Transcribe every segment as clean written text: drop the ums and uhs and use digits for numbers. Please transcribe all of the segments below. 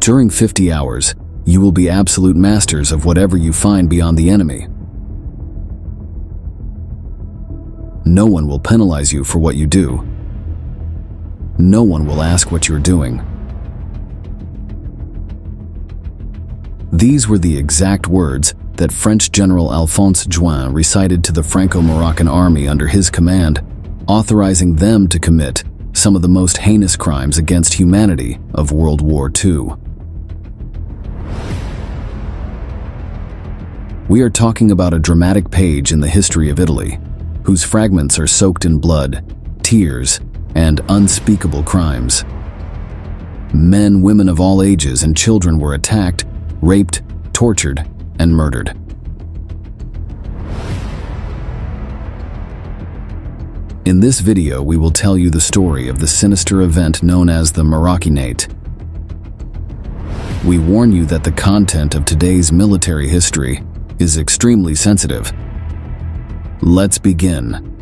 During 50 hours, you will be absolute masters of whatever you find beyond the enemy. No one will penalize you for what you do. No one will ask what you're doing. These were the exact words that French General Alphonse Juin recited to the Franco-Moroccan army under his command, authorizing them to commit some of the most heinous crimes against humanity of World War II. We are talking about a dramatic page in the history of Italy, whose fragments are soaked in blood, tears, and unspeakable crimes. Men, women of all ages, and children were attacked, raped, tortured, and murdered. In this video, we will tell you the story of the sinister event known as the Marocchinate. We warn you that the content of today's military history is extremely sensitive. Let's begin.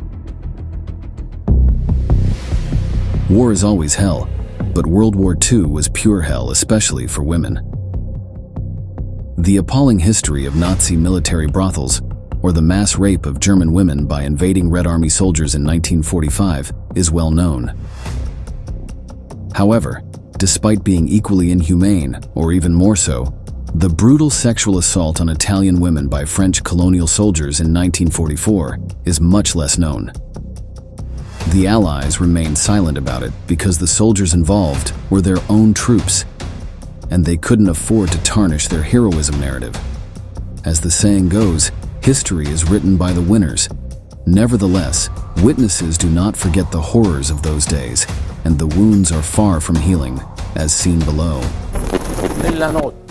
War is always hell, but World War II was pure hell, especially for women. The appalling history of Nazi military brothels, or the mass rape of German women by invading Red Army soldiers in 1945, is well known. However, despite being equally inhumane, or even more so, the brutal sexual assault on Italian women by French colonial soldiers in 1944 is much less known. The Allies remained silent about it because the soldiers involved were their own troops, and they couldn't afford to tarnish their heroism narrative. As the saying goes, history is written by the winners. Nevertheless, witnesses do not forget the horrors of those days, and the wounds are far from healing, as seen below. Nella notte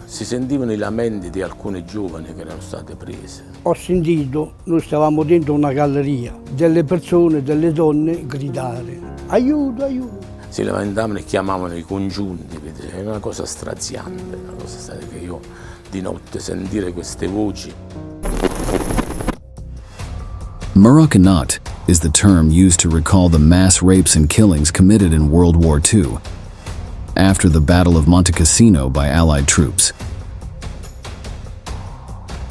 si sentivano I lamenti di alcune giovani che erano state prese. Ho sentito, noi stavamo dentro una galleria, delle persone, delle donne gridare: aiuto, aiuto. Si lamentavano e chiamavano I congiunti, è una cosa straziante, una cosa che io di notte sentire queste voci. Marocchinate is the term used to recall the mass rapes and killings committed in World War II after the Battle of Monte Cassino by Allied troops.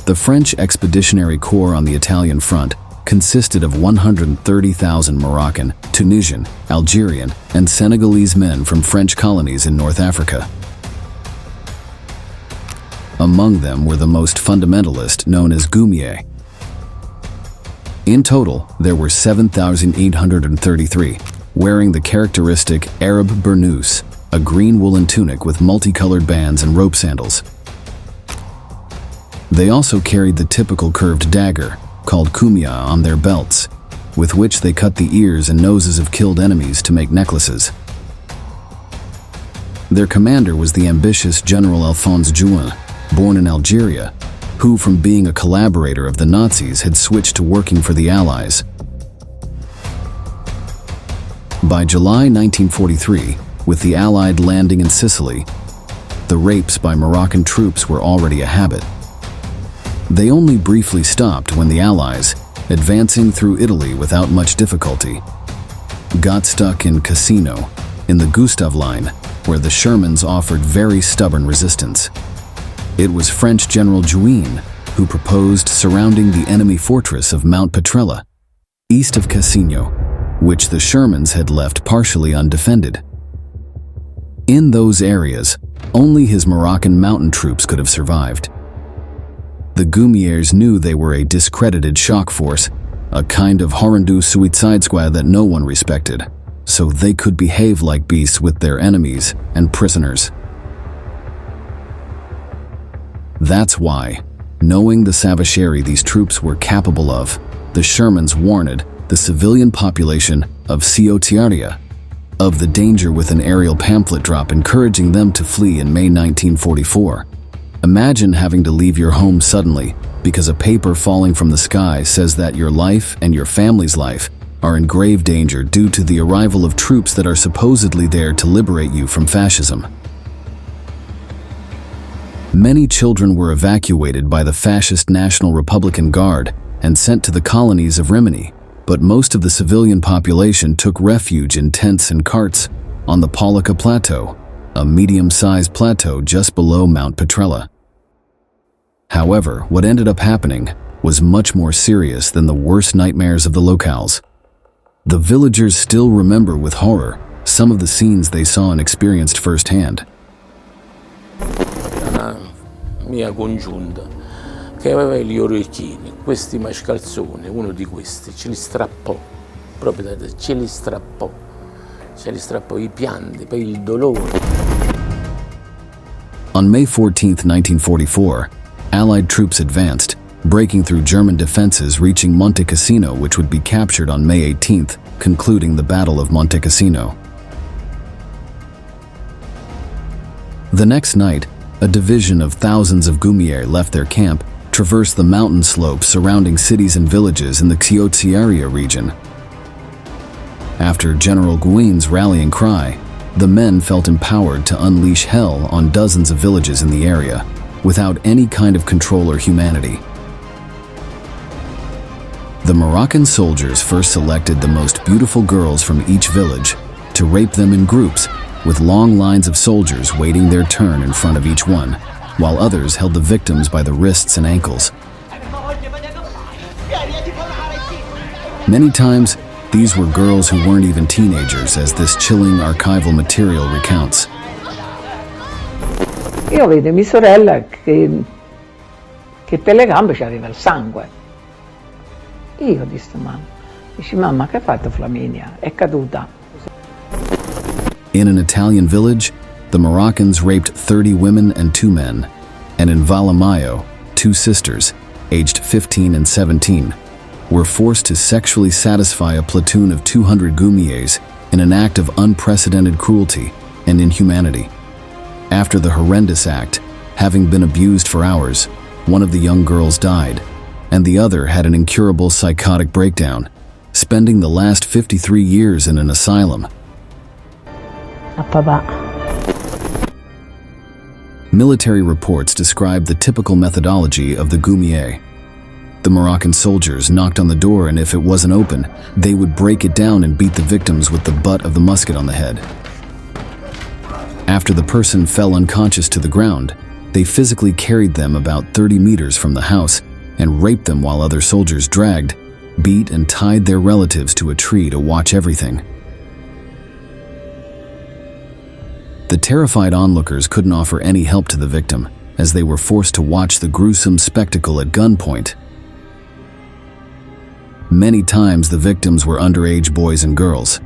The French Expeditionary Corps on the Italian front consisted of 130,000 Moroccan, Tunisian, Algerian, and Senegalese men from French colonies in North Africa. Among them were the most fundamentalist, known as Goumiers. In total, there were 7,833, wearing the characteristic Arab burnous, a green woolen tunic with multicolored bands and rope sandals. They also carried the typical curved dagger, called kumia, on their belts, with which they cut the ears and noses of killed enemies to make necklaces. Their commander was the ambitious General Alphonse Juin, born in Algeria, who, from being a collaborator of the Nazis, had switched to working for the Allies. By July 1943, with the Allied landing in Sicily, the rapes by Moroccan troops were already a habit. They only briefly stopped when the Allies, advancing through Italy without much difficulty, got stuck in Cassino, in the Gustav Line, where the Shermans offered very stubborn resistance. It was French General Juin who proposed surrounding the enemy fortress of Mount Petrella, east of Cassino, which the Shermans had left partially undefended. In those areas, only his Moroccan mountain troops could have survived. The Goumiers knew they were a discredited shock force, a kind of horrendous suicide squad that no one respected, so they could behave like beasts with their enemies and prisoners. That's why, knowing the savagery these troops were capable of, the Shermans warned the civilian population of Ciotiaria of the danger with an aerial pamphlet drop encouraging them to flee in May 1944. Imagine having to leave your home suddenly because a paper falling from the sky says that your life and your family's life are in grave danger due to the arrival of troops that are supposedly there to liberate you from fascism. Many children were evacuated by the fascist National Republican Guard and sent to the colonies of Rimini, but most of the civilian population took refuge in tents and carts on the Pollica Plateau, a medium-sized plateau just below Mount Petrella. However, what ended up happening was much more serious than the worst nightmares of the locals. The villagers still remember with horror some of the scenes they saw and experienced firsthand. Una mia congiunta che aveva gli orecchini, questi mascalzoni, uno di questi ce li strappò, proprio ce li strappò i pianti per il dolore. On May 14, 1944, Allied troops advanced, breaking through German defenses, reaching Monte Cassino, which would be captured on May 18th, concluding the Battle of Monte Cassino. The next night, a division of thousands of Goumiers left their camp, traversed the mountain slopes surrounding cities and villages in the Xiotsi area region. After General Gouin's rallying cry, the men felt empowered to unleash hell on dozens of villages in the area, without any kind of control or humanity. The Moroccan soldiers first selected the most beautiful girls from each village to rape them in groups, with long lines of soldiers waiting their turn in front of each one, while others held the victims by the wrists and ankles. Many times, these were girls who weren't even teenagers, as this chilling archival material recounts. Io vedo mia sorella che per le gambe c'aveva il sangue. Io dissi mamma, dici mamma che ha fatto Flaminia? È caduta. In an Italian village, the Moroccans raped 30 women and 2 men, and in Valamayo, 2 sisters, aged 15 and 17, were forced to sexually satisfy a platoon of 200 Goumiers in an act of unprecedented cruelty and inhumanity. After the horrendous act, having been abused for hours, one of the young girls died, and the other had an incurable psychotic breakdown, spending the last 53 years in an asylum. Military reports describe the typical methodology of the Goumiers. The Moroccan soldiers knocked on the door, and if it wasn't open, they would break it down and beat the victims with the butt of the musket on the head. After the person fell unconscious to the ground, they physically carried them about 30 meters from the house and raped them while other soldiers dragged, beat, and tied their relatives to a tree to watch everything. The terrified onlookers couldn't offer any help to the victim, as they were forced to watch the gruesome spectacle at gunpoint. Many times the victims were underage boys and girls.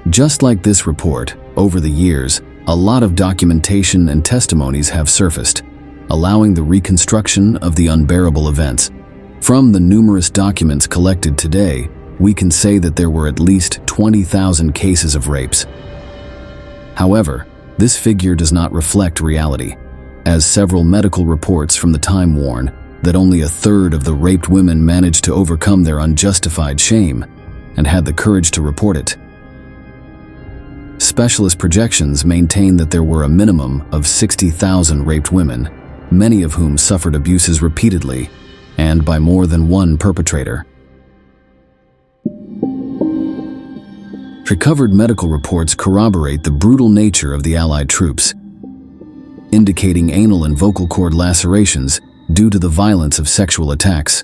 Just like this report, over the years, a lot of documentation and testimonies have surfaced, allowing the reconstruction of the unbearable events. From the numerous documents collected today, we can say that there were at least 20,000 cases of rapes. However, this figure does not reflect reality, as several medical reports from the time warn that only a third of the raped women managed to overcome their unjustified shame and had the courage to report it. Specialist projections maintain that there were a minimum of 60,000 raped women, many of whom suffered abuses repeatedly and by more than one perpetrator. Recovered medical reports corroborate the brutal nature of the Allied troops, indicating anal and vocal cord lacerations due to the violence of sexual attacks.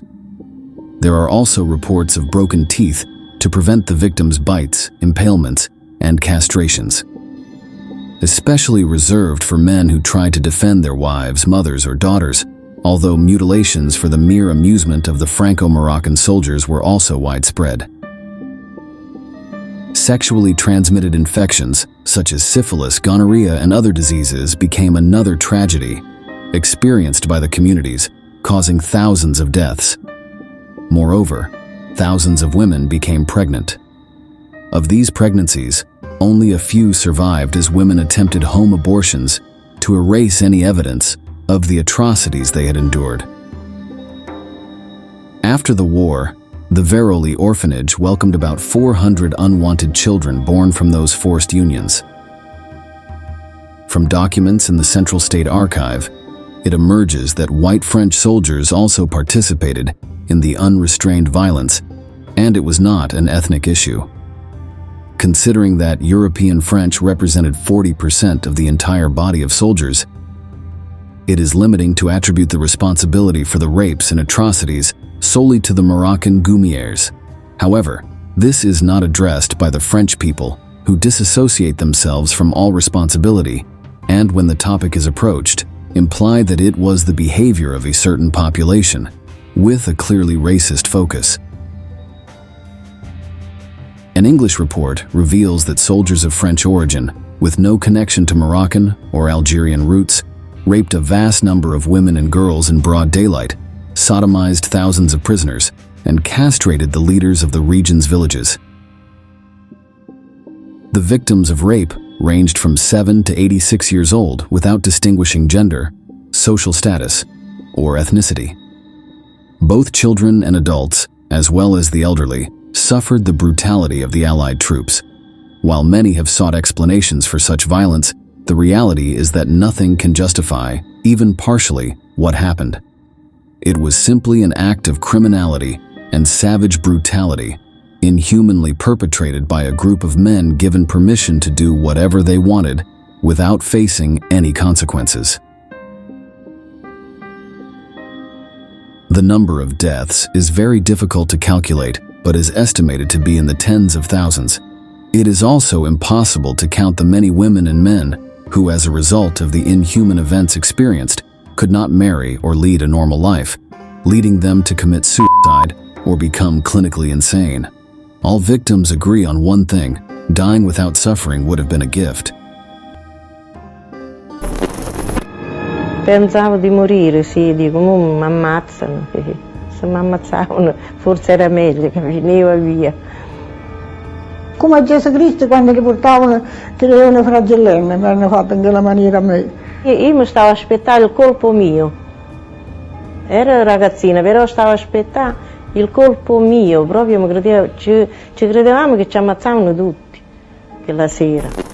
There are also reports of broken teeth to prevent the victims' bites, impalements, and castrations, especially reserved for men who tried to defend their wives, mothers, or daughters, although mutilations for the mere amusement of the Franco-Moroccan soldiers were also widespread. Sexually transmitted infections, such as syphilis, gonorrhea, and other diseases, became another tragedy experienced by the communities, causing thousands of deaths. Moreover, thousands of women became pregnant. Of these pregnancies, only a few survived, as women attempted home abortions to erase any evidence of the atrocities they had endured. After the war, the Veroli orphanage welcomed about 400 unwanted children born from those forced unions. From documents in the Central State Archive, it emerges that white French soldiers also participated in the unrestrained violence, and it was not an ethnic issue. Considering that European French represented 40% of the entire body of soldiers, it is limiting to attribute the responsibility for the rapes and atrocities solely to the Moroccan Goumiers. However, this is not addressed by the French people, who disassociate themselves from all responsibility, and when the topic is approached, imply that it was the behavior of a certain population, with a clearly racist focus. An English report reveals that soldiers of French origin, with no connection to Moroccan or Algerian roots, raped a vast number of women and girls in broad daylight, sodomized thousands of prisoners, and castrated the leaders of the region's villages. The victims of rape ranged from 7 to 86 years old without distinguishing gender, social status, or ethnicity. Both children and adults, as well as the elderly, suffered the brutality of the Allied troops. While many have sought explanations for such violence, the reality is that nothing can justify, even partially, what happened. It was simply an act of criminality and savage brutality, inhumanly perpetrated by a group of men given permission to do whatever they wanted without facing any consequences. The number of deaths is very difficult to calculate, but is estimated to be in the tens of thousands. It is also impossible to count the many women and men who, as a result of the inhuman events experienced, could not marry or lead a normal life, leading them to commit suicide or become clinically insane. All victims agree on one thing: dying without suffering would have been a gift. Pensavo di morire, sì, dico, mo mi ammazzano, se mi ammazzavano forse era meglio che finiva via. Come a Gesù Cristo quando li portavano, tenevano fragellemme, mi hanno fatto in quella maniera a me. Io mi stavo aspettando il colpo mio, ero ragazzina, però stavo aspettando il colpo mio, proprio mi credevo, ci credevamo che ci ammazzavano tutti, quella sera.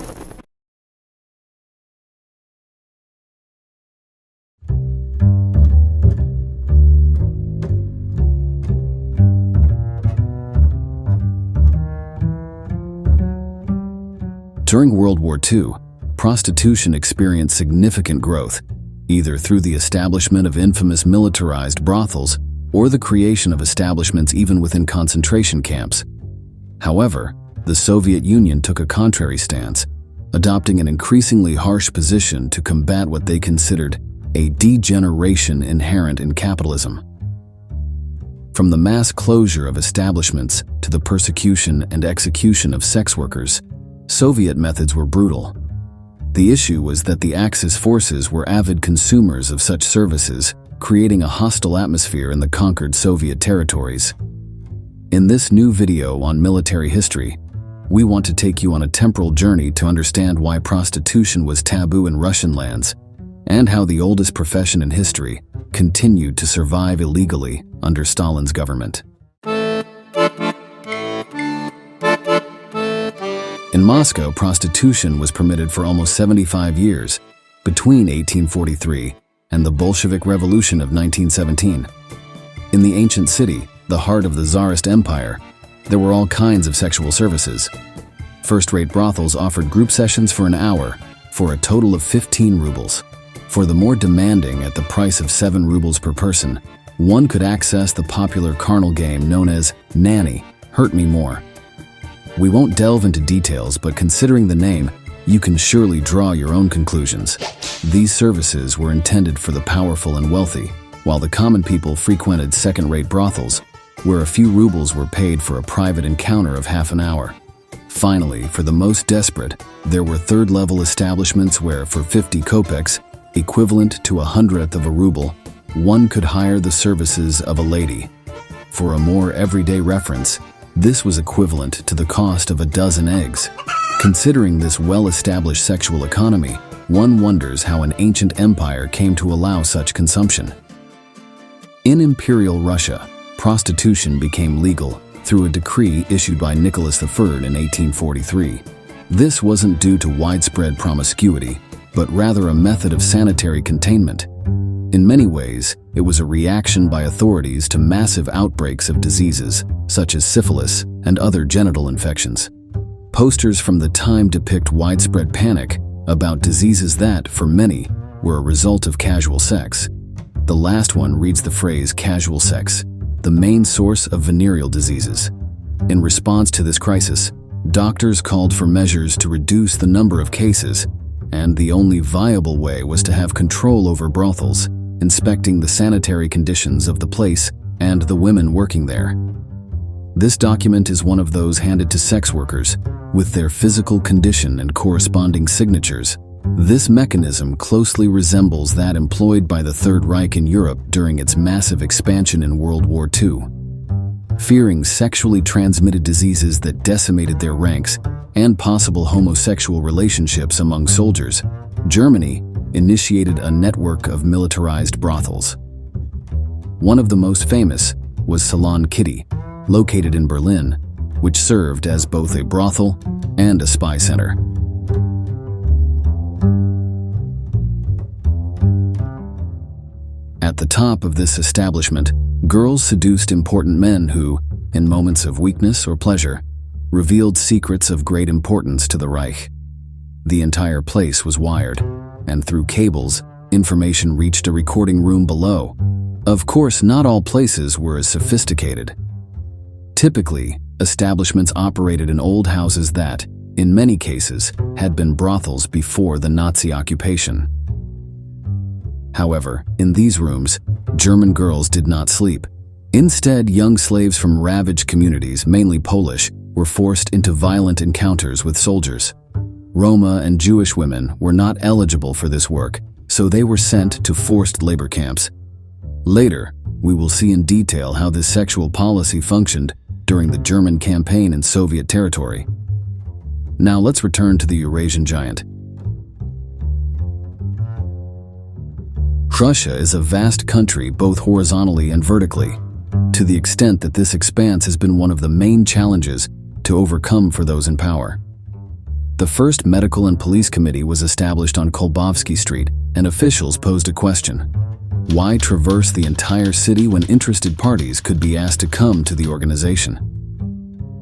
During World War II, prostitution experienced significant growth, either through the establishment of infamous militarized brothels or the creation of establishments even within concentration camps. However, the Soviet Union took a contrary stance, adopting an increasingly harsh position to combat what they considered a degeneration inherent in capitalism. From the mass closure of establishments to the persecution and execution of sex workers, Soviet methods were brutal. The issue was that the Axis forces were avid consumers of such services, creating a hostile atmosphere in the conquered Soviet territories. In this new video on military history, we want to take you on a temporal journey to understand why prostitution was taboo in Russian lands, and how the oldest profession in history continued to survive illegally under Stalin's government. In Moscow, prostitution was permitted for almost 75 years, between 1843 and the Bolshevik Revolution of 1917. In the ancient city, the heart of the Tsarist Empire, there were all kinds of sexual services. First-rate brothels offered group sessions for an hour for a total of 15 rubles. For the more demanding, at the price of 7 rubles per person, one could access the popular carnal game known as Nanny, Hurt Me More. We won't delve into details, but considering the name, you can surely draw your own conclusions. These services were intended for the powerful and wealthy, while the common people frequented second-rate brothels, where a few rubles were paid for a private encounter of half an hour. Finally, for the most desperate, there were third-level establishments where, for 50 kopecks, equivalent to 1/100th of a ruble, one could hire the services of a lady. For a more everyday reference, this was equivalent to the cost of a dozen eggs. Considering this well-established sexual economy, one wonders how an ancient empire came to allow such consumption. In Imperial Russia, prostitution became legal through a decree issued by Nicholas I in 1843. This wasn't due to widespread promiscuity, but rather a method of sanitary containment. In many ways, it was a reaction by authorities to massive outbreaks of diseases, such as syphilis and other genital infections. Posters from the time depict widespread panic about diseases that, for many, were a result of casual sex. The last one reads the phrase casual sex, the main source of venereal diseases. In response to this crisis, doctors called for measures to reduce the number of cases, and the only viable way was to have control over brothels, inspecting the sanitary conditions of the place and the women working there. This document is one of those handed to sex workers, with their physical condition and corresponding signatures. This mechanism closely resembles that employed by the Third Reich in Europe during its massive expansion in World War II. Fearing sexually transmitted diseases that decimated their ranks and possible homosexual relationships among soldiers, Germany initiated a network of militarized brothels. One of the most famous was Salon Kitty, located in Berlin, which served as both a brothel and a spy center. At the top of this establishment, girls seduced important men who, in moments of weakness or pleasure, revealed secrets of great importance to the Reich. The entire place was wired, and through cables, information reached a recording room below. Of course, not all places were as sophisticated. Typically, establishments operated in old houses that, in many cases, had been brothels before the Nazi occupation. However, in these rooms, German girls did not sleep. Instead, young slaves from ravaged communities, mainly Polish, were forced into violent encounters with soldiers. Roma and Jewish women were not eligible for this work, so they were sent to forced labor camps. Later, we will see in detail how this sexual policy functioned during the German campaign in Soviet territory. Now let's return to the Eurasian giant. Russia is a vast country both horizontally and vertically, to the extent that this expanse has been one of the main challenges to overcome for those in power. The first medical and police committee was established on Kolbovsky Street, and officials posed a question: why traverse the entire city when interested parties could be asked to come to the organization?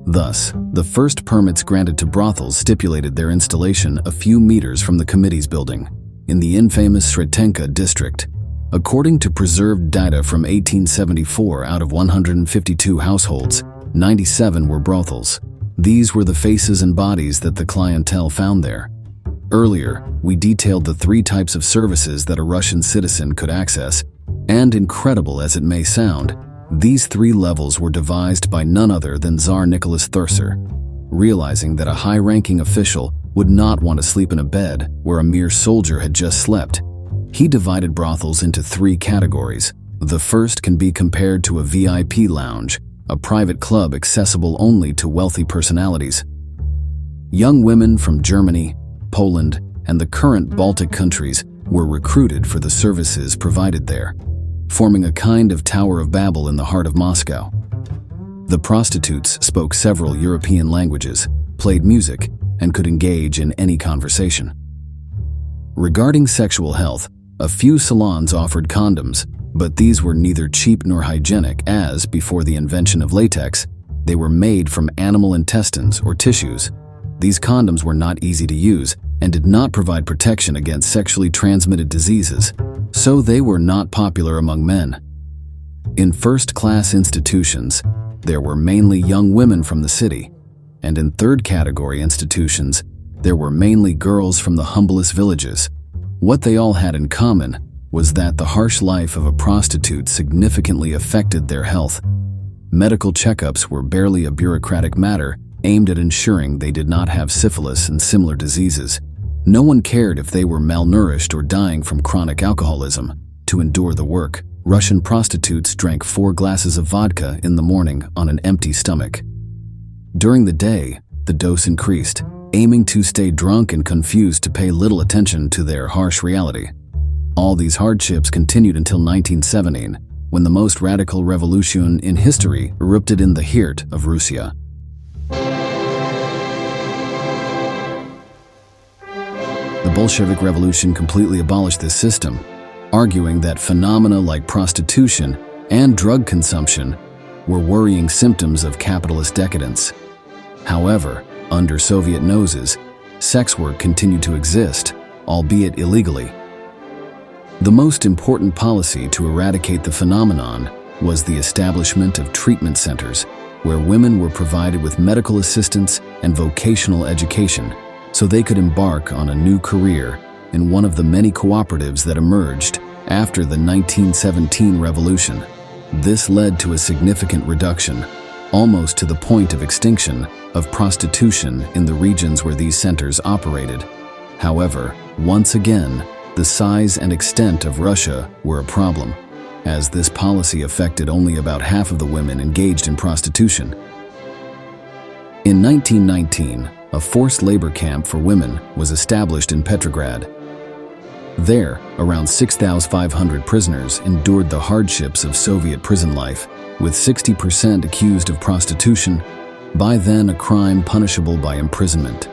Thus, the first permits granted to brothels stipulated their installation a few meters from the committee's building, in the infamous Sretenka district. According to preserved data from 1874, out of 152 households, 97 were brothels. These were the faces and bodies that the clientele found there. Earlier, we detailed the 3 types of services that a Russian citizen could access, and incredible as it may sound, these 3 levels were devised by none other than Tsar Nicholas Thurser. Realizing that a high-ranking official would not want to sleep in a bed where a mere soldier had just slept, he divided brothels into 3 categories. The first can be compared to a VIP lounge, a private club accessible only to wealthy personalities. Young women from Germany, Poland, and the current Baltic countries were recruited for the services provided there, forming a kind of Tower of Babel in the heart of Moscow. The prostitutes spoke several European languages, played music, and could engage in any conversation. Regarding sexual health, a few salons offered condoms, but these were neither cheap nor hygienic as, before the invention of latex, they were made from animal intestines or tissues. These condoms were not easy to use and did not provide protection against sexually transmitted diseases, so they were not popular among men. In first-class institutions, there were mainly young women from the city, and in third-category institutions, there were mainly girls from the humblest villages. What they all had in common was that the harsh life of a prostitute significantly affected their health. Medical checkups were barely a bureaucratic matter aimed at ensuring they did not have syphilis and similar diseases. No one cared if they were malnourished or dying from chronic alcoholism. To endure the work, Russian prostitutes drank 4 glasses of vodka in the morning on an empty stomach. During the day, the dose increased, aiming to stay drunk and confused to pay little attention to their harsh reality. All these hardships continued until 1917, when the most radical revolution in history erupted in the heart of Russia. The Bolshevik Revolution completely abolished this system, arguing that phenomena like prostitution and drug consumption were worrying symptoms of capitalist decadence. However, Under Soviet noses, sex work continued to exist, albeit illegally. The most important policy to eradicate the phenomenon was the establishment of treatment centers, where women were provided with medical assistance and vocational education so they could embark on a new career in one of the many cooperatives that emerged after the 1917 revolution. This led to a significant reduction, almost to the point of extinction, of prostitution in the regions where these centers operated. However, once again, the size and extent of Russia were a problem, as this policy affected only about half of the women engaged in prostitution. In 1919, a forced labor camp for women was established in Petrograd. There, around 6,500 prisoners endured the hardships of Soviet prison life, with 60% accused of prostitution, by then a crime punishable by imprisonment.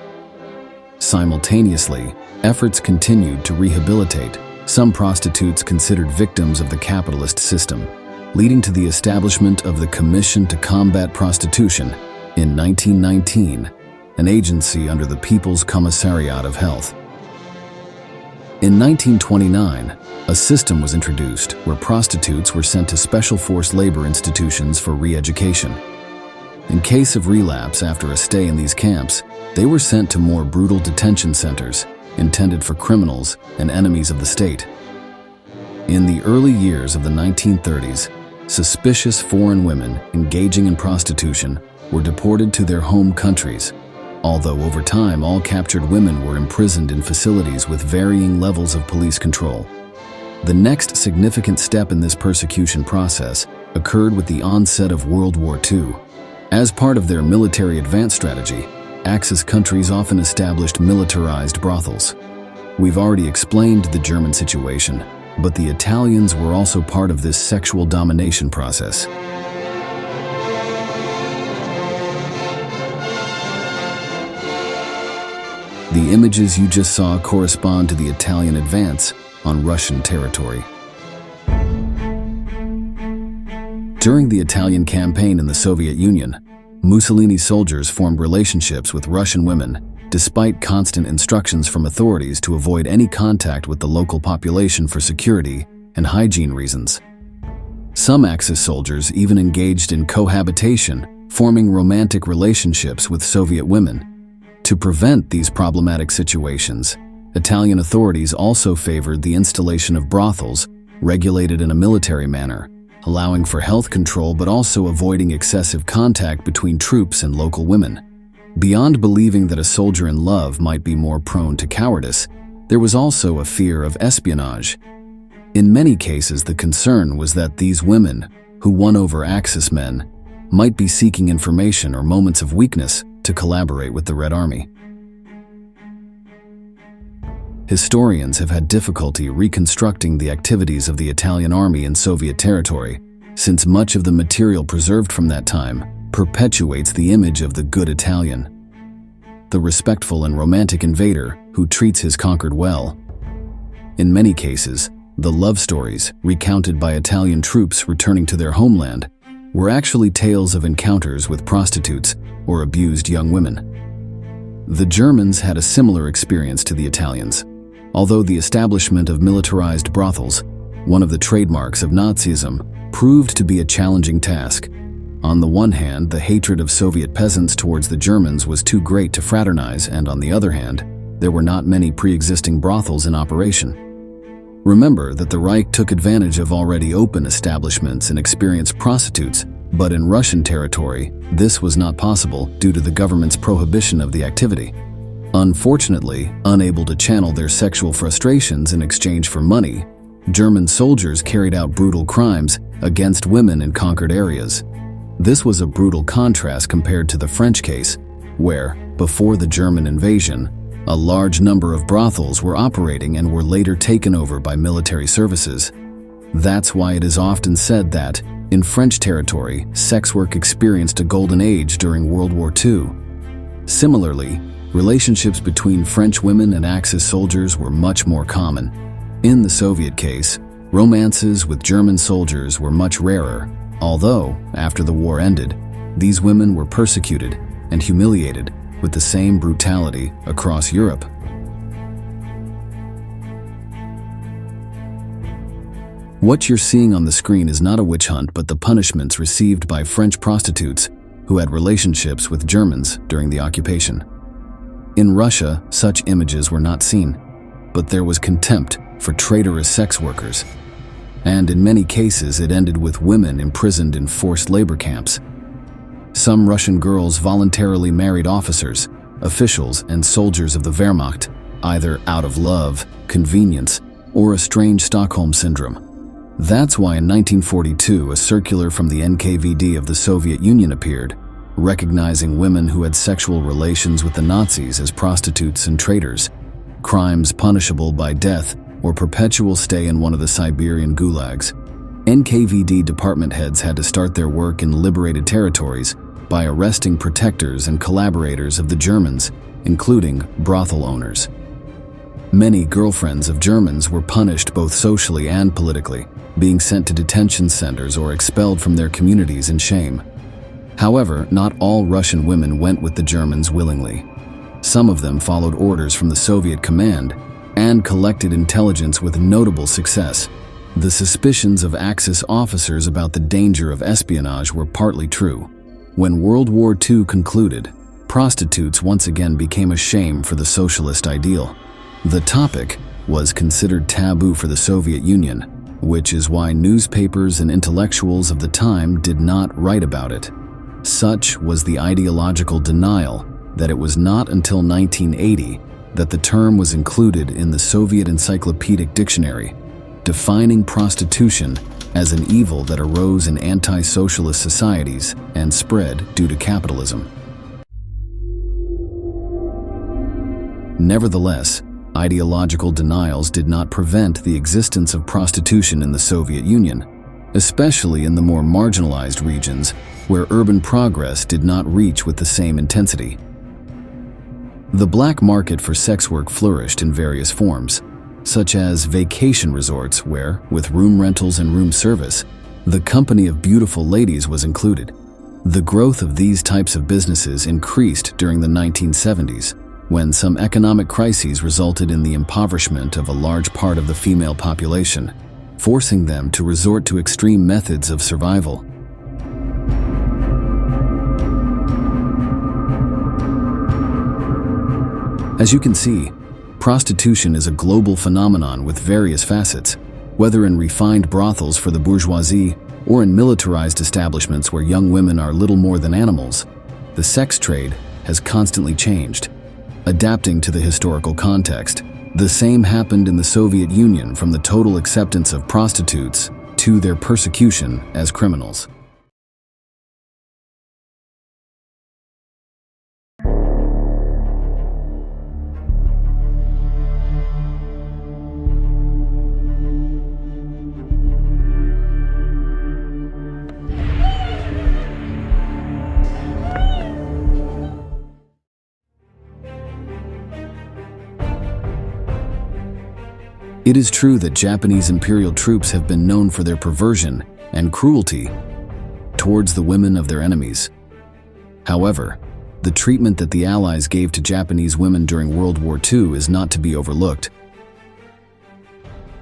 Simultaneously, efforts continued to rehabilitate some prostitutes considered victims of the capitalist system, leading to the establishment of the Commission to Combat Prostitution in 1919, an agency under the People's Commissariat of Health. In 1929, a system was introduced where prostitutes were sent to special forced labor institutions for re-education. In case of relapse after a stay in these camps, they were sent to more brutal detention centers intended for criminals and enemies of the state. In the early years of the 1930s, suspicious foreign women engaging in prostitution were deported to their home countries, although over time all captured women were imprisoned in facilities with varying levels of police control. The next significant step in this persecution process occurred with the onset of World War II. As part of their military advance strategy, Axis countries often established militarized brothels. We've already explained the German situation, but the Italians were also part of this sexual domination process. The images you just saw correspond to the Italian advance on Russian territory. During the Italian campaign in the Soviet Union, Mussolini's soldiers formed relationships with Russian women, despite constant instructions from authorities to avoid any contact with the local population for security and hygiene reasons. Some Axis soldiers even engaged in cohabitation, forming romantic relationships with Soviet women. To prevent these problematic situations, Italian authorities also favored the installation of brothels, regulated in a military manner, allowing for health control but also avoiding excessive contact between troops and local women. Beyond believing that a soldier in love might be more prone to cowardice, there was also a fear of espionage. In many cases, the concern was that these women, who won over Axis men, might be seeking information or moments of weakness to collaborate with the Red Army. Historians have had difficulty reconstructing the activities of the Italian army in Soviet territory, since much of the material preserved from that time perpetuates the image of the good Italian, the respectful and romantic invader who treats his conquered well. In many cases, the love stories recounted by Italian troops returning to their homeland were actually tales of encounters with prostitutes or abused young women. The Germans had a similar experience to the Italians. Although the establishment of militarized brothels, one of the trademarks of Nazism, proved to be a challenging task. On the one hand, the hatred of Soviet peasants towards the Germans was too great to fraternize, and on the other hand, there were not many pre-existing brothels in operation. Remember that the Reich took advantage of already open establishments and experienced prostitutes, but in Russian territory, this was not possible due to the government's prohibition of the activity. Unfortunately, unable to channel their sexual frustrations in exchange for money, German soldiers carried out brutal crimes against women in conquered areas. This was a brutal contrast compared to the French case, where, before the German invasion, a large number of brothels were operating and were later taken over by military services. That's why it is often said that, in French territory, sex work experienced a golden age during World War II. Similarly, relationships between French women and Axis soldiers were much more common. In the Soviet case, romances with German soldiers were much rarer, although, after the war ended, these women were persecuted and humiliated, with the same brutality across Europe. What you're seeing on the screen is not a witch hunt, but the punishments received by French prostitutes who had relationships with Germans during the occupation. In Russia, such images were not seen, but there was contempt for traitorous sex workers. And in many cases, it ended with women imprisoned in forced labor camps. Some Russian girls voluntarily married officers, officials, and soldiers of the Wehrmacht, either out of love, convenience, or a strange Stockholm syndrome. That's why in 1942 a circular from the NKVD of the Soviet Union appeared, recognizing women who had sexual relations with the Nazis as prostitutes and traitors, crimes punishable by death or perpetual stay in one of the Siberian gulags. NKVD department heads had to start their work in liberated territories by arresting protectors and collaborators of the Germans, including brothel owners. Many girlfriends of Germans were punished both socially and politically, being sent to detention centers or expelled from their communities in shame. However, not all Russian women went with the Germans willingly. Some of them followed orders from the Soviet command and collected intelligence with notable success. The suspicions of Axis officers about the danger of espionage were partly true. When World War II concluded, prostitutes once again became a shame for the socialist ideal. The topic was considered taboo for the Soviet Union, which is why newspapers and intellectuals of the time did not write about it. Such was the ideological denial that it was not until 1980 that the term was included in the Soviet Encyclopedic Dictionary, defining prostitution as an evil that arose in anti-socialist societies and spread due to capitalism. Nevertheless, ideological denials did not prevent the existence of prostitution in the Soviet Union, especially in the more marginalized regions where urban progress did not reach with the same intensity. The black market for sex work flourished in various forms, such as vacation resorts where, with room rentals and room service, the company of beautiful ladies was included. The growth of these types of businesses increased during the 1970s, when some economic crises resulted in the impoverishment of a large part of the female population, forcing them to resort to extreme methods of survival. As you can see, prostitution is a global phenomenon with various facets, whether in refined brothels for the bourgeoisie or in militarized establishments where young women are little more than animals. The sex trade has constantly changed, adapting to the historical context. The same happened in the Soviet Union, from the total acceptance of prostitutes to their persecution as criminals. It is true that Japanese imperial troops have been known for their perversion and cruelty towards the women of their enemies. However, the treatment that the Allies gave to Japanese women during World War II is not to be overlooked.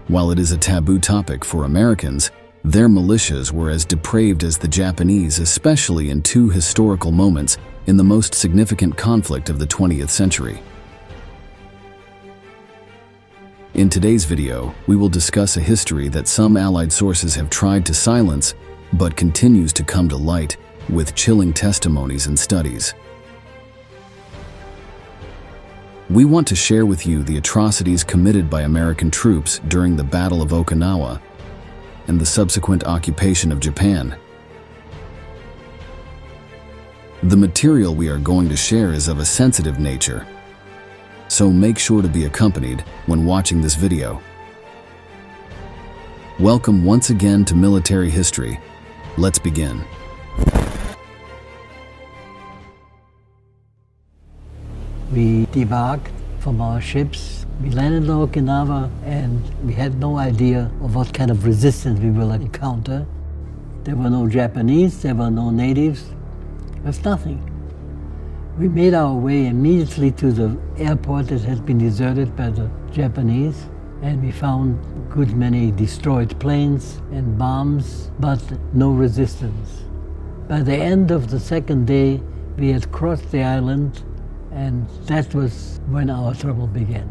While it is a taboo topic for Americans, their militias were as depraved as the Japanese, especially in two historical moments in the most significant conflict of the 20th century. In today's video, we will discuss a history that some Allied sources have tried to silence, but continues to come to light with chilling testimonies and studies. We want to share with you the atrocities committed by American troops during the Battle of Okinawa and the subsequent occupation of Japan. The material we are going to share is of a sensitive nature, so make sure to be accompanied when watching this video. Welcome once again to Military History. Let's begin. We debarked from our ships. We landed on Okinawa and we had no idea of what kind of resistance we will encounter. There were no Japanese, there were no natives, there was nothing. We made our way immediately to the airport that had been deserted by the Japanese, and we found a good many destroyed planes and bombs, but no resistance. By the end of the second day, we had crossed the island, and that was when our trouble began.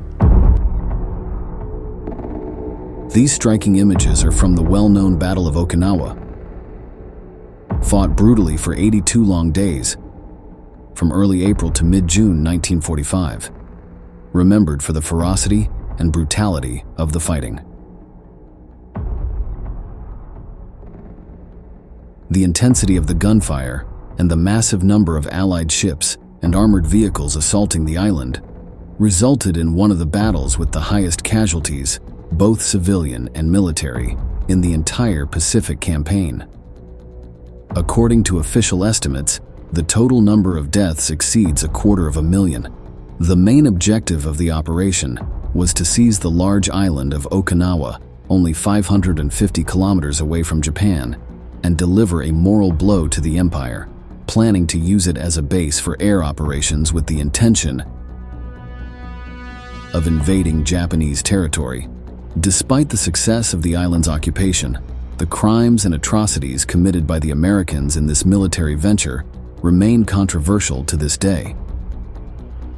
These striking images are from the well-known Battle of Okinawa, fought brutally for 82 long days, from early April to mid-June 1945, remembered for the ferocity and brutality of the fighting. The intensity of the gunfire and the massive number of Allied ships and armored vehicles assaulting the island resulted in one of the battles with the highest casualties, both civilian and military, in the entire Pacific campaign. According to official estimates, the total number of deaths exceeds 250,000. The main objective of the operation was to seize the large island of Okinawa, only 550 kilometers away from Japan, and deliver a moral blow to the empire, planning to use it as a base for air operations with the intention of invading Japanese territory. Despite the success of the island's occupation, the crimes and atrocities committed by the Americans in this military venture remain controversial to this day.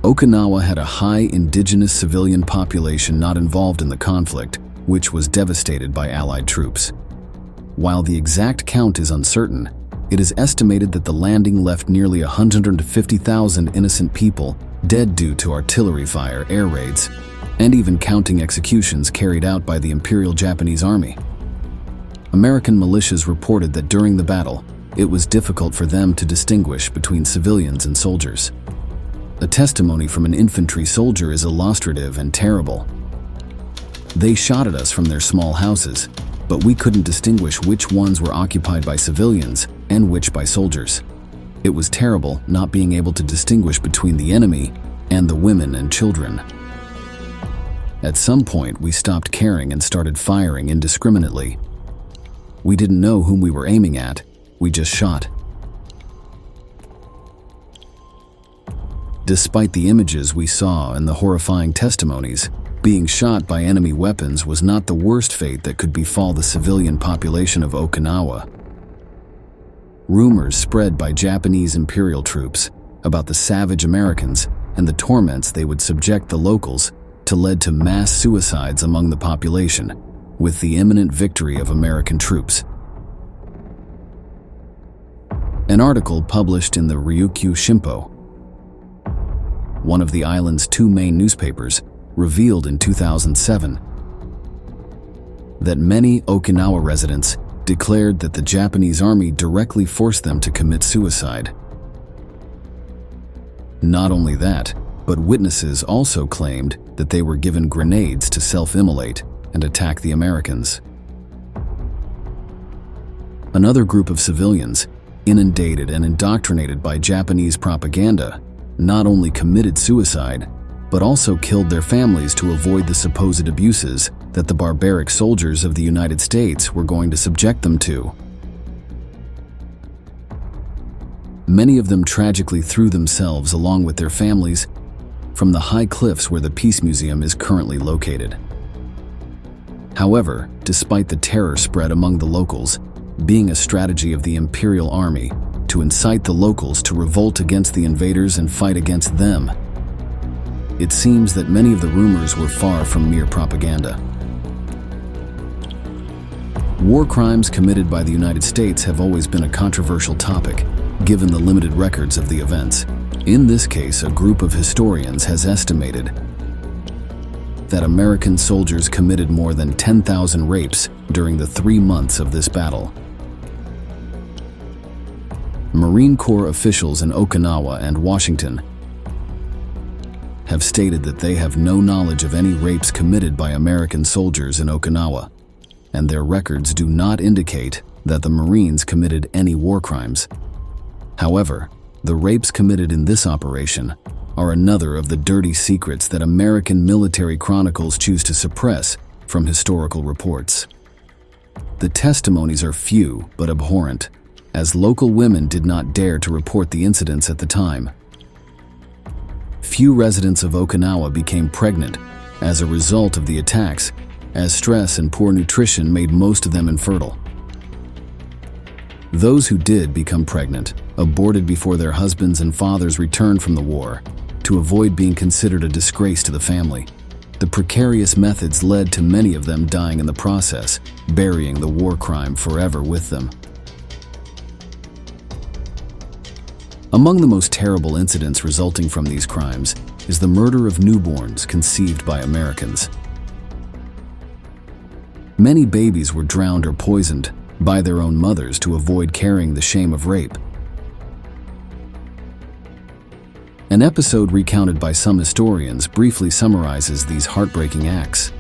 Okinawa had a high indigenous civilian population not involved in the conflict, which was devastated by Allied troops. While the exact count is uncertain, it is estimated that the landing left nearly 150,000 innocent people dead due to artillery fire, air raids, and even counting executions carried out by the Imperial Japanese Army. American militias reported that during the battle, it was difficult for them to distinguish between civilians and soldiers. A testimony from an infantry soldier is illustrative and terrible. They shot at us from their small houses, but we couldn't distinguish which ones were occupied by civilians and which by soldiers. It was terrible not being able to distinguish between the enemy and the women and children. At some point, we stopped caring and started firing indiscriminately. We didn't know whom we were aiming at, we just shot. Despite the images we saw and the horrifying testimonies, being shot by enemy weapons was not the worst fate that could befall the civilian population of Okinawa. Rumors spread by Japanese imperial troops about the savage Americans and the torments they would subject the locals to led to mass suicides among the population, with the imminent victory of American troops. An article published in the Ryukyu Shimpo, one of the island's two main newspapers, revealed in 2007 that many Okinawa residents declared that the Japanese army directly forced them to commit suicide. Not only that, but witnesses also claimed that they were given grenades to self-immolate and attack the Americans. Another group of civilians, inundated and indoctrinated by Japanese propaganda, not only committed suicide, but also killed their families to avoid the supposed abuses that the barbaric soldiers of the United States were going to subject them to. Many of them tragically threw themselves along with their families from the high cliffs where the Peace Museum is currently located. However, despite the terror spread among the locals, being a strategy of the Imperial Army to incite the locals to revolt against the invaders and fight against them, it seems that many of the rumors were far from mere propaganda. War crimes committed by the United States have always been a controversial topic, given the limited records of the events. In this case, a group of historians has estimated that American soldiers committed more than 10,000 rapes during the 3 months of this battle. Marine Corps officials in Okinawa and Washington have stated that they have no knowledge of any rapes committed by American soldiers in Okinawa, and their records do not indicate that the Marines committed any war crimes. However, the rapes committed in this operation are another of the dirty secrets that American military chronicles choose to suppress from historical reports. The testimonies are few but abhorrent, as local women did not dare to report the incidents at the time. few residents of Okinawa became pregnant as a result of the attacks, as stress and poor nutrition made most of them infertile. Those who did become pregnant aborted before their husbands and fathers returned from the war to avoid being considered a disgrace to the family. The precarious methods led to many of them dying in the process, burying the war crime forever with them. Among the most terrible incidents resulting from these crimes is the murder of newborns conceived by Americans. Many babies were drowned or poisoned by their own mothers to avoid carrying the shame of rape. An episode recounted by some historians briefly summarizes these heartbreaking acts.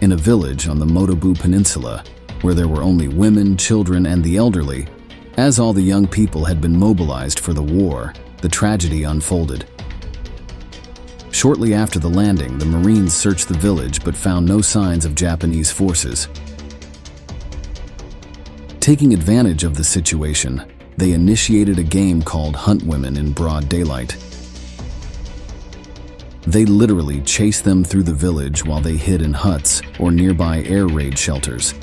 In a village on the Motobu Peninsula, where there were only women, children, and the elderly, as all the young people had been mobilized for the war, the tragedy unfolded. Shortly after the landing, the Marines searched the village but found no signs of Japanese forces. Taking advantage of the situation, they initiated a game called Hunt Women in broad daylight. They literally chased them through the village while they hid in huts or nearby air raid shelters.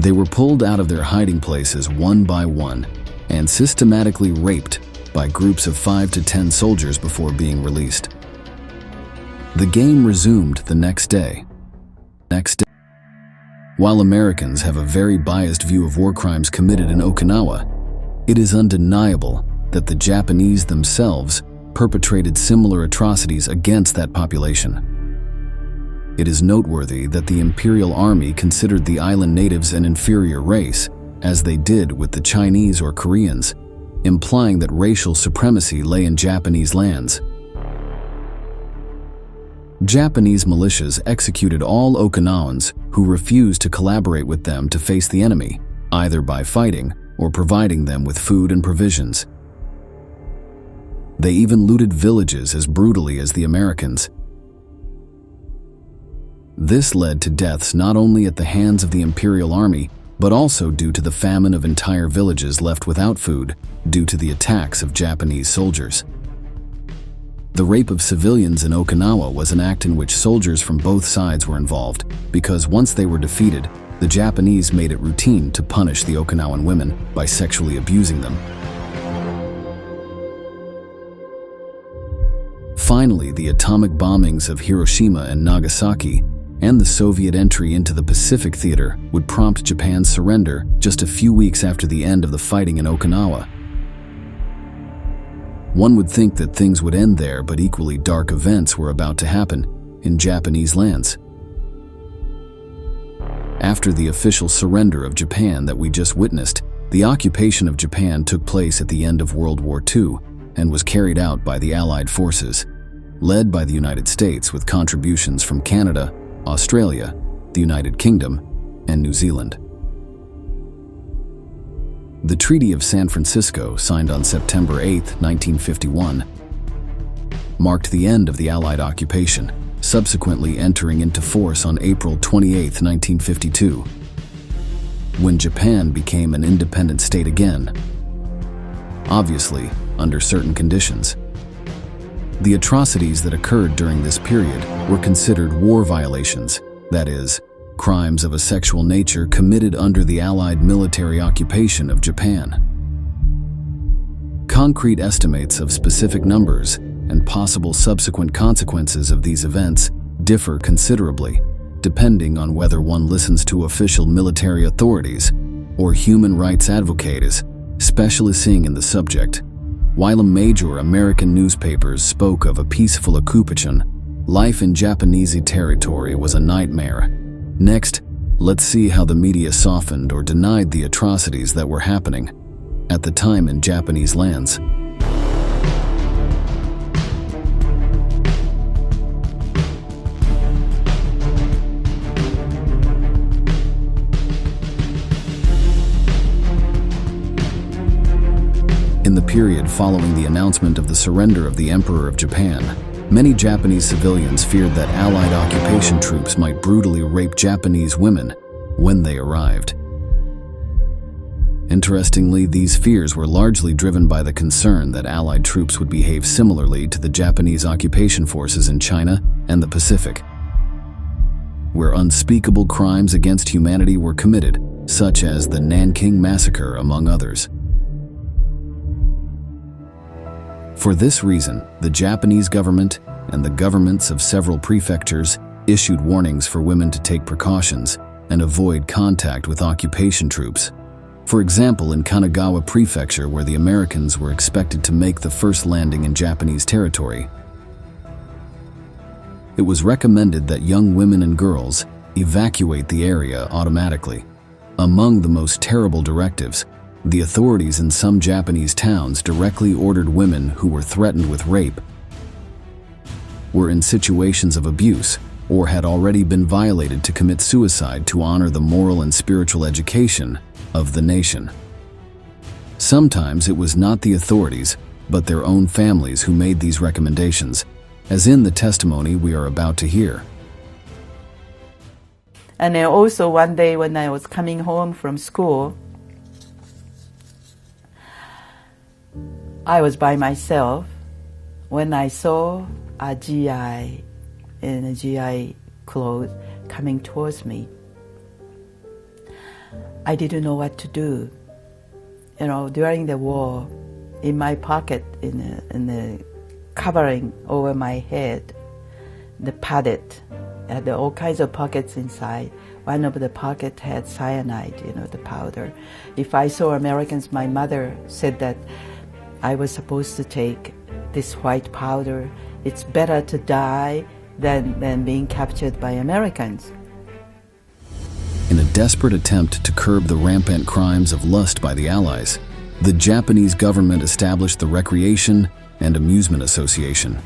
They were pulled out of their hiding places one by one and systematically raped by groups of 5 to 10 soldiers before being released. The game resumed the next day. While Americans have a very biased view of war crimes committed in Okinawa, it is undeniable that the Japanese themselves perpetrated similar atrocities against that population. It is noteworthy that the Imperial Army considered the island natives an inferior race, as they did with the Chinese or Koreans, implying that racial supremacy lay in Japanese lands. Japanese militias executed all Okinawans who refused to collaborate with them to face the enemy, either by fighting or providing them with food and provisions. They even looted villages as brutally as the Americans. This led to deaths not only at the hands of the Imperial Army, but also due to the famine of entire villages left without food due to the attacks of Japanese soldiers. The rape of civilians in Okinawa was an act in which soldiers from both sides were involved, because once they were defeated, the Japanese made it routine to punish the Okinawan women by sexually abusing them. Finally, the atomic bombings of Hiroshima and Nagasaki and the Soviet entry into the Pacific Theater would prompt Japan's surrender just a few weeks after the end of the fighting in Okinawa. One would think that things would end there, but equally dark events were about to happen in Japanese lands. After the official surrender of Japan that we just witnessed, the occupation of Japan took place at the end of World War II and was carried out by the Allied forces, led by the United States with contributions from Canada, Australia, the United Kingdom, and New Zealand. The Treaty of San Francisco, signed on September 8, 1951, marked the end of the Allied occupation, subsequently entering into force on April 28, 1952, when Japan became an independent state again, obviously under certain conditions. The atrocities that occurred during this period were considered war violations, that is, crimes of a sexual nature committed under the Allied military occupation of Japan. Concrete estimates of specific numbers and possible subsequent consequences of these events differ considerably, depending on whether one listens to official military authorities or human rights advocates specializing in the subject. While major American newspapers spoke of a peaceful occupation, life in Japanese territory was a nightmare. Next, let's see how the media softened or denied the atrocities that were happening at the time in Japanese lands. In the period following the announcement of the surrender of the Emperor of Japan, many Japanese civilians feared that Allied occupation troops might brutally rape Japanese women when they arrived. Interestingly, these fears were largely driven by the concern that Allied troops would behave similarly to the Japanese occupation forces in China and the Pacific, where unspeakable crimes against humanity were committed, such as the Nanking Massacre, among others. For this reason, the Japanese government and the governments of several prefectures issued warnings for women to take precautions and avoid contact with occupation troops. For example, in Kanagawa Prefecture, where the Americans were expected to make the first landing in Japanese territory, it was recommended that young women and girls evacuate the area automatically. Among the most terrible directives, the authorities in some Japanese towns directly ordered women who were threatened with rape, were in situations of abuse, or had already been violated to commit suicide to honor the moral and spiritual education of the nation. Sometimes it was not the authorities, but their own families who made these recommendations, as in the testimony we are about to hear. And then also one day when I was coming home from school, I was by myself when I saw a GI in a GI clothes coming towards me. I didn't know what to do. You know, during the war, in my pocket, in the covering over my head, the padded, had all kinds of pockets inside. One of the pockets had cyanide, you know, the powder. If I saw Americans, my mother said that I was supposed to take this white powder. It's better to die than being captured by Americans. In a desperate attempt to curb the rampant crimes of lust by the Allies, the Japanese government established the Recreation and Amusement Association.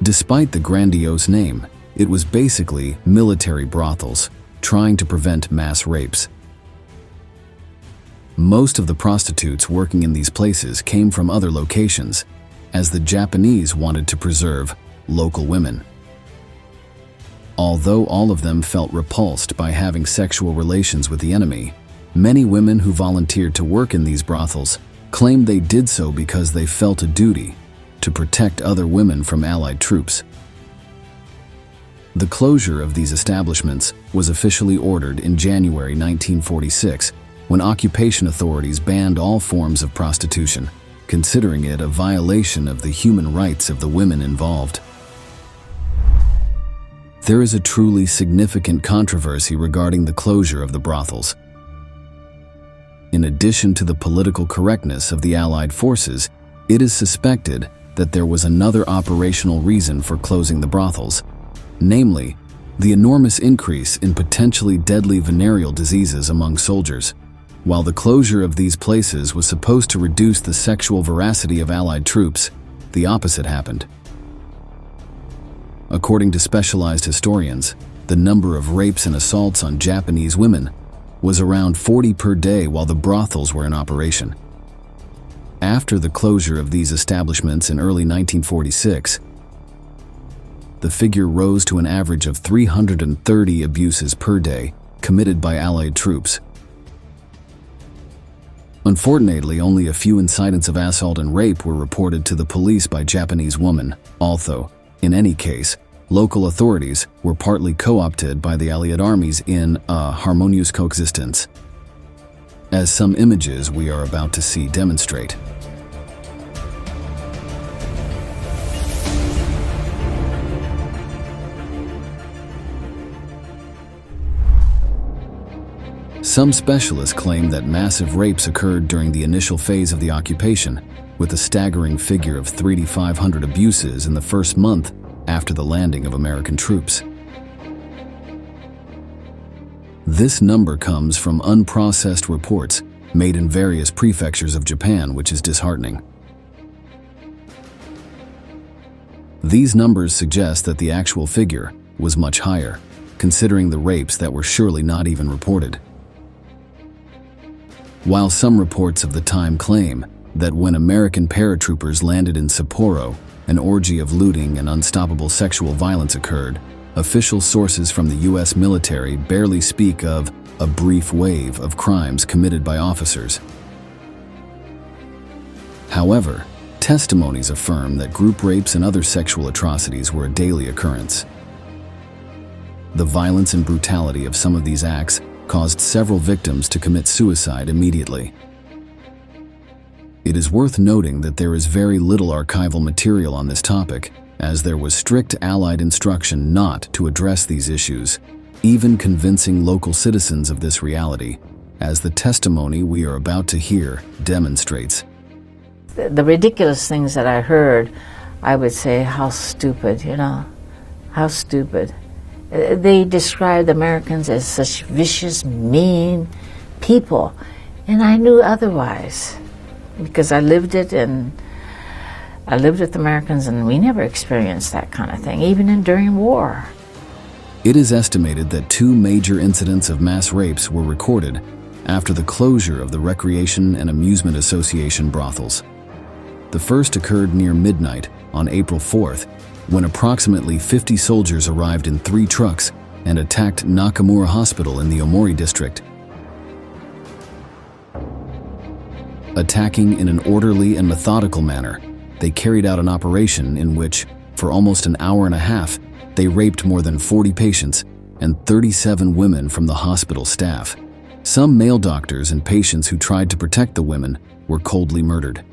Despite the grandiose name, it was basically military brothels, trying to prevent mass rapes. Most of the prostitutes working in these places came from other locations, as the Japanese wanted to preserve local women. Although all of them felt repulsed by having sexual relations with the enemy, many women who volunteered to work in these brothels claimed they did so because they felt a duty to protect other women from Allied troops. The closure of these establishments was officially ordered in January 1946, when occupation authorities banned all forms of prostitution, considering it a violation of the human rights of the women involved. There is a truly significant controversy regarding the closure of the brothels. In addition to the political correctness of the Allied forces, it is suspected that there was another operational reason for closing the brothels, namely, the enormous increase in potentially deadly venereal diseases among soldiers. While the closure of these places was supposed to reduce the sexual veracity of Allied troops, the opposite happened. According to specialized historians, the number of rapes and assaults on Japanese women was around 40 per day while the brothels were in operation. After the closure of these establishments in early 1946, the figure rose to an average of 330 abuses per day committed by Allied troops. Unfortunately, only a few incidents of assault and rape were reported to the police by Japanese women, although, in any case, local authorities were partly co-opted by the Allied armies in a harmonious coexistence, as some images we are about to see demonstrate. Some specialists claim that massive rapes occurred during the initial phase of the occupation, with a staggering figure of 300 to 500 abuses in the first month after the landing of American troops. This number comes from unprocessed reports made in various prefectures of Japan, which is disheartening. These numbers suggest that the actual figure was much higher, considering the rapes that were surely not even reported. While some reports of the time claim that when American paratroopers landed in Sapporo, an orgy of looting and unstoppable sexual violence occurred, official sources from the U.S. military barely speak of a brief wave of crimes committed by officers. However, testimonies affirm that group rapes and other sexual atrocities were a daily occurrence. The violence and brutality of some of these acts caused several victims to commit suicide immediately. It is worth noting that there is very little archival material on this topic, as there was strict Allied instruction not to address these issues, even convincing local citizens of this reality, as the testimony we are about to hear demonstrates. The ridiculous things that I heard, I would say, how stupid, how stupid. They described Americans as such vicious, mean people, and I knew otherwise because I lived it, and I lived with Americans, and we never experienced that kind of thing, even during war. It is estimated that 2 major incidents of mass rapes were recorded after the closure of the Recreation and Amusement Association brothels. The first occurred near midnight on April 4th, when approximately 50 soldiers arrived in 3 trucks and attacked Nakamura Hospital in the Omori district. Attacking in an orderly and methodical manner, they carried out an operation in which, for almost an hour and a half, they raped more than 40 patients and 37 women from the hospital staff. Some male doctors and patients who tried to protect the women were coldly murdered.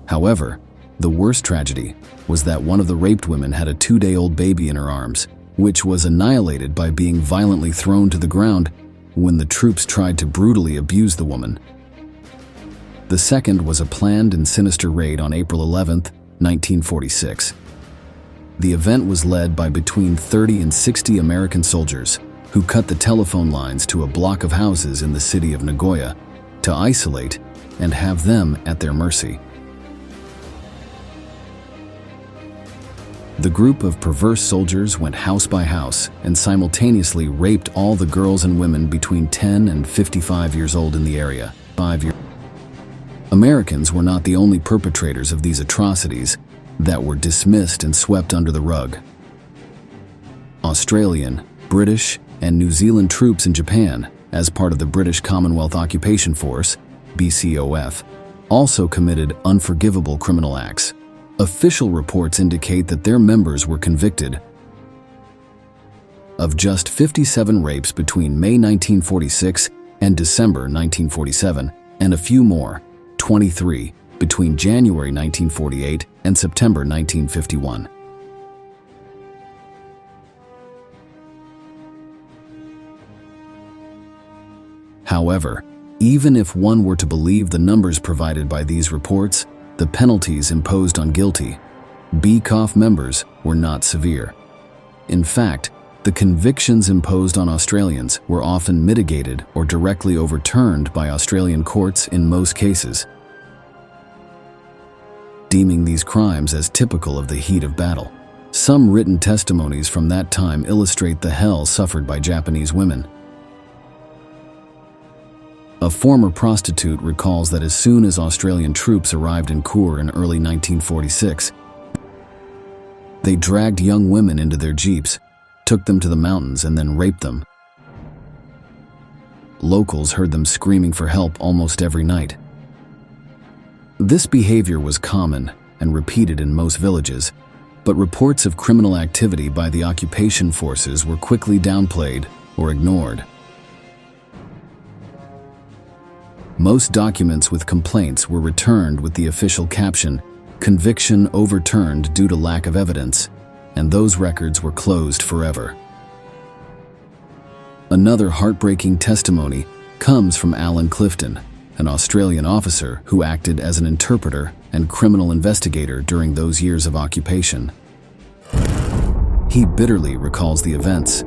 However, the worst tragedy was that one of the raped women had a 2-day-old baby in her arms, which was annihilated by being violently thrown to the ground when the troops tried to brutally abuse the woman. The second was a planned and sinister raid on April 11, 1946. The event was led by between 30 and 60 American soldiers who cut the telephone lines to a block of houses in the city of Nagoya to isolate and have them at their mercy. The group of perverse soldiers went house by house and simultaneously raped all the girls and women between 10 and 55 years old in the area. Americans were not the only perpetrators of these atrocities that were dismissed and swept under the rug. Australian, British, and New Zealand troops in Japan, as part of the British Commonwealth Occupation Force, BCOF, also committed unforgivable criminal acts. Official reports indicate that their members were convicted of just 57 rapes between May 1946 and December 1947, and a few more, 23, between January 1948 and September 1951. However, even if one were to believe the numbers provided by these reports, the penalties imposed on guilty BCOF members were not severe. In fact, the convictions imposed on Australians were often mitigated or directly overturned by Australian courts in most cases, deeming these crimes as typical of the heat of battle. Some written testimonies from that time illustrate the hell suffered by Japanese women. A former prostitute recalls that as soon as Australian troops arrived in Kure in early 1946, they dragged young women into their jeeps, took them to the mountains, and then raped them. Locals heard them screaming for help almost every night. This behavior was common and repeated in most villages, but reports of criminal activity by the occupation forces were quickly downplayed or ignored. Most documents with complaints were returned with the official caption, "Conviction overturned due to lack of evidence," and those records were closed forever. Another heartbreaking testimony comes from Alan Clifton, an Australian officer who acted as an interpreter and criminal investigator during those years of occupation. He bitterly recalls the events.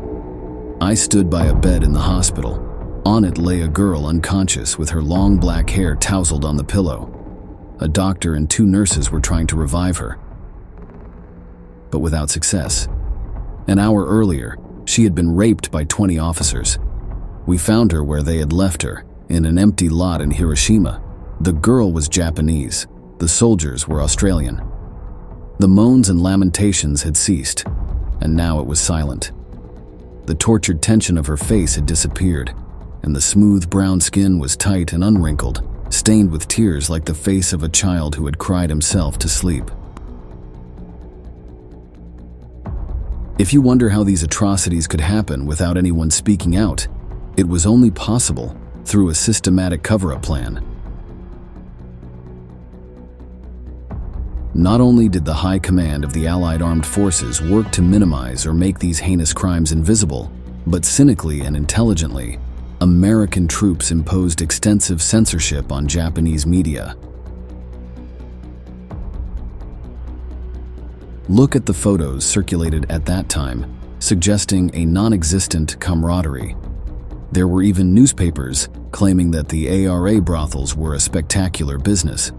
"I stood by a bed in the hospital. On it lay a girl unconscious with her long black hair tousled on the pillow. A doctor and 2 nurses were trying to revive her, but without success. An hour earlier, she had been raped by 20 officers. We found her where they had left her, in an empty lot in Hiroshima. The girl was Japanese. The soldiers were Australian." The moans and lamentations had ceased, and now it was silent. The tortured tension of her face had disappeared, and the smooth brown skin was tight and unwrinkled, stained with tears like the face of a child who had cried himself to sleep. If you wonder how these atrocities could happen without anyone speaking out, it was only possible through a systematic cover-up plan. Not only did the high command of the Allied armed forces work to minimize or make these heinous crimes invisible, but cynically and intelligently, American troops imposed extensive censorship on Japanese media. Look at the photos circulated at that time, suggesting a non-existent camaraderie. There were even newspapers claiming that the ARA brothels were a spectacular business.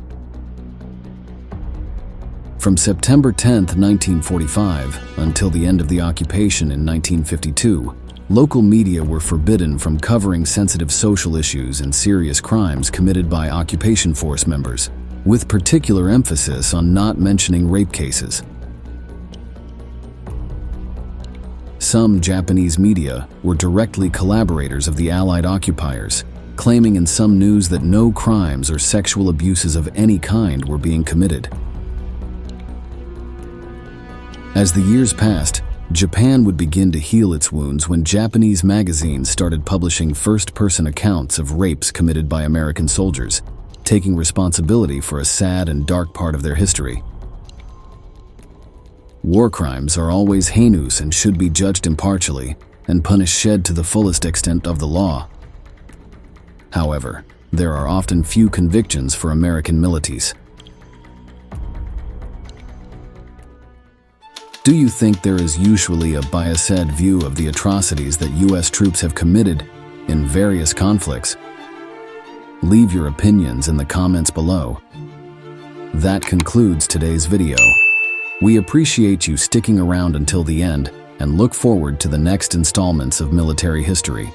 From September 10, 1945, until the end of the occupation in 1952, local media were forbidden from covering sensitive social issues and serious crimes committed by occupation force members, with particular emphasis on not mentioning rape cases. Some Japanese media were directly collaborators of the Allied occupiers, claiming in some news that no crimes or sexual abuses of any kind were being committed. As the years passed, Japan would begin to heal its wounds when Japanese magazines started publishing first-person accounts of rapes committed by American soldiers, taking responsibility for a sad and dark part of their history. War crimes are always heinous and should be judged impartially and punished to the fullest extent of the law. However, there are often few convictions for American militaries. Do you think there is usually a biased view of the atrocities that U.S. troops have committed in various conflicts? Leave your opinions in the comments below. That concludes today's video. We appreciate you sticking around until the end and look forward to the next installments of military history.